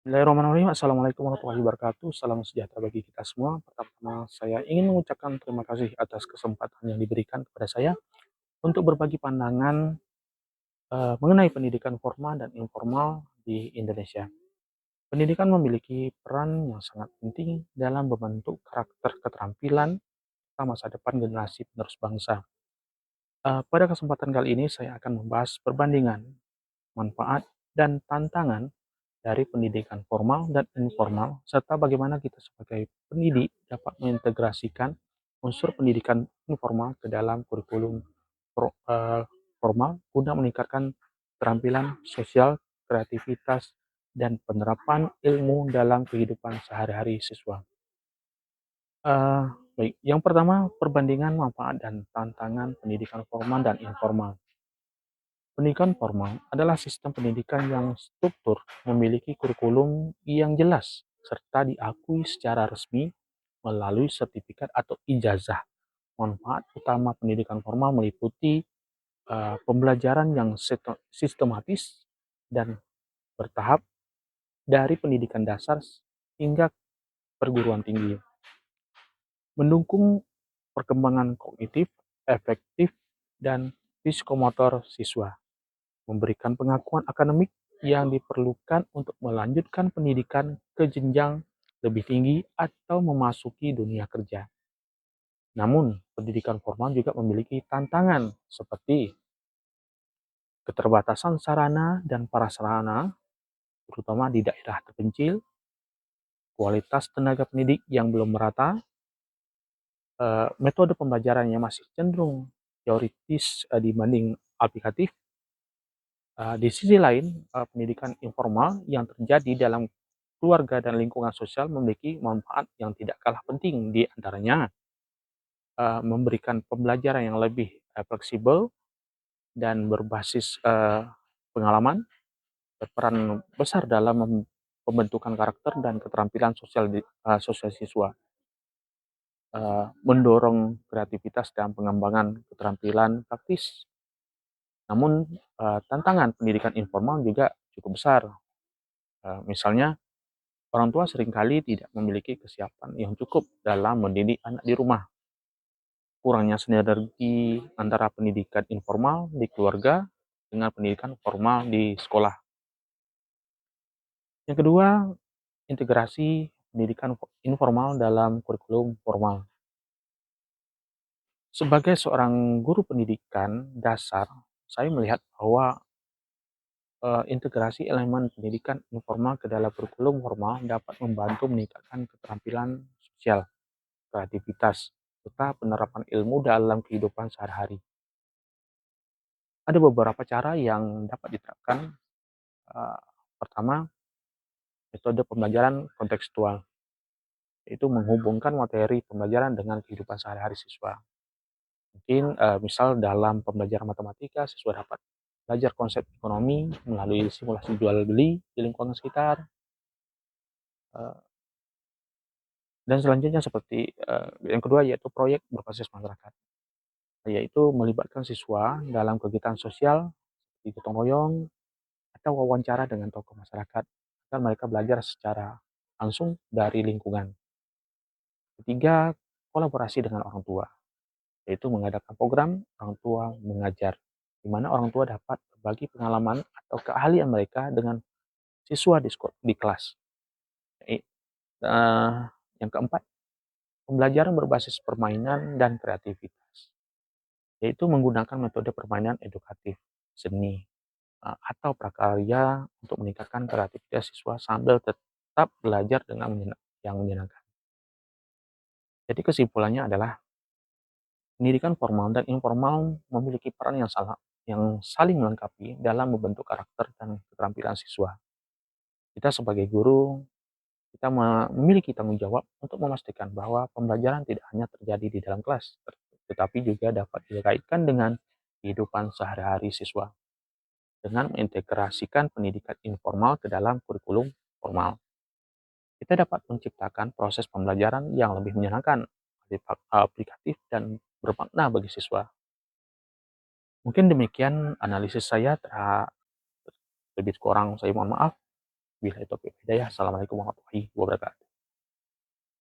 Bismillahirrahmanirrahim. Assalamualaikum warahmatullahi wabarakatuh. Salam sejahtera bagi kita semua. Pertama, saya ingin mengucapkan terima kasih atas kesempatan yang diberikan kepada saya untuk berbagi pandangan mengenai pendidikan formal dan informal di Indonesia. Pendidikan memiliki peran yang sangat penting dalam membentuk karakter keterampilan serta masa depan generasi penerus bangsa. Pada kesempatan kali ini saya akan membahas perbandingan, manfaat, dan tantangan dari pendidikan formal dan informal, serta bagaimana kita sebagai pendidik dapat mengintegrasikan unsur pendidikan informal ke dalam kurikulum formal guna meningkatkan keterampilan sosial, kreativitas, dan penerapan ilmu dalam kehidupan sehari-hari siswa. Eh, Baik, yang pertama perbandingan manfaat dan tantangan pendidikan formal dan informal. Pendidikan formal adalah sistem pendidikan yang struktur, memiliki kurikulum yang jelas, serta diakui secara resmi melalui sertifikat atau ijazah. Manfaat utama pendidikan formal meliputi pembelajaran yang sistematis dan bertahap dari pendidikan dasar hingga perguruan tinggi, mendukung perkembangan kognitif, efektif, dan psikomotor siswa, memberikan pengakuan akademik yang diperlukan untuk melanjutkan pendidikan ke jenjang lebih tinggi atau memasuki dunia kerja. Namun, pendidikan formal juga memiliki tantangan seperti keterbatasan sarana dan prasarana, terutama di daerah terpencil, kualitas tenaga pendidik yang belum merata, metode pembelajaran yang masih cenderung teoritis dibanding aplikatif. Di sisi lain, pendidikan informal yang terjadi dalam keluarga dan lingkungan sosial memiliki manfaat yang tidak kalah penting, di antaranya memberikan pembelajaran yang lebih fleksibel dan berbasis pengalaman, berperan besar dalam pembentukan karakter dan keterampilan sosial siswa, mendorong kreativitas dan pengembangan keterampilan praktis. Namun, tantangan pendidikan informal juga cukup besar. Misalnya, orang tua seringkali tidak memiliki kesiapan yang cukup dalam mendidik anak di rumah. Kurangnya sinergi antara pendidikan informal di keluarga dengan pendidikan formal di sekolah. Yang kedua, integrasi pendidikan informal dalam kurikulum formal. Sebagai seorang guru pendidikan dasar, saya melihat bahwa integrasi elemen pendidikan informal ke dalam kurikulum formal dapat membantu meningkatkan keterampilan sosial, kreativitas, serta penerapan ilmu dalam kehidupan sehari-hari. Ada beberapa cara yang dapat diterapkan. Eh, Pertama, metode pembelajaran kontekstual, yaitu menghubungkan materi pembelajaran dengan kehidupan sehari-hari siswa. Mungkin misal dalam pembelajaran matematika, siswa dapat belajar konsep ekonomi melalui simulasi jual beli di lingkungan sekitar. Eh, dan selanjutnya seperti yang kedua yaitu proyek berbasis masyarakat, yaitu melibatkan siswa dalam kegiatan sosial seperti gotong royong atau wawancara dengan tokoh masyarakat agar mereka belajar secara langsung dari lingkungan. Ketiga, kolaborasi dengan orang tua, yaitu mengadakan program orang tua mengajar, di mana orang tua dapat berbagi pengalaman atau keahlian mereka dengan siswa di kelas. Eh, yang keempat, pembelajaran berbasis permainan dan kreativitas, yaitu menggunakan metode permainan edukatif, seni, atau prakarya untuk meningkatkan kreativitas siswa sambil tetap belajar dengan yang menyenangkan. Jadi kesimpulannya adalah pendidikan formal dan informal memiliki peran yang saling melengkapi dalam membentuk karakter dan keterampilan siswa. Kita sebagai guru, kita memiliki tanggung jawab untuk memastikan bahwa pembelajaran tidak hanya terjadi di dalam kelas, tetapi juga dapat dikaitkan dengan kehidupan sehari-hari siswa dengan mengintegrasikan pendidikan informal ke dalam kurikulum formal. Kita dapat menciptakan proses pembelajaran yang lebih menyenangkan, aplikatif, dan bermakna bagi siswa. Mungkin demikian analisis saya, lebih kurang saya mohon maaf. Billahi taufiq wal hidayah. Assalamualaikum warahmatullahi wabarakatuh.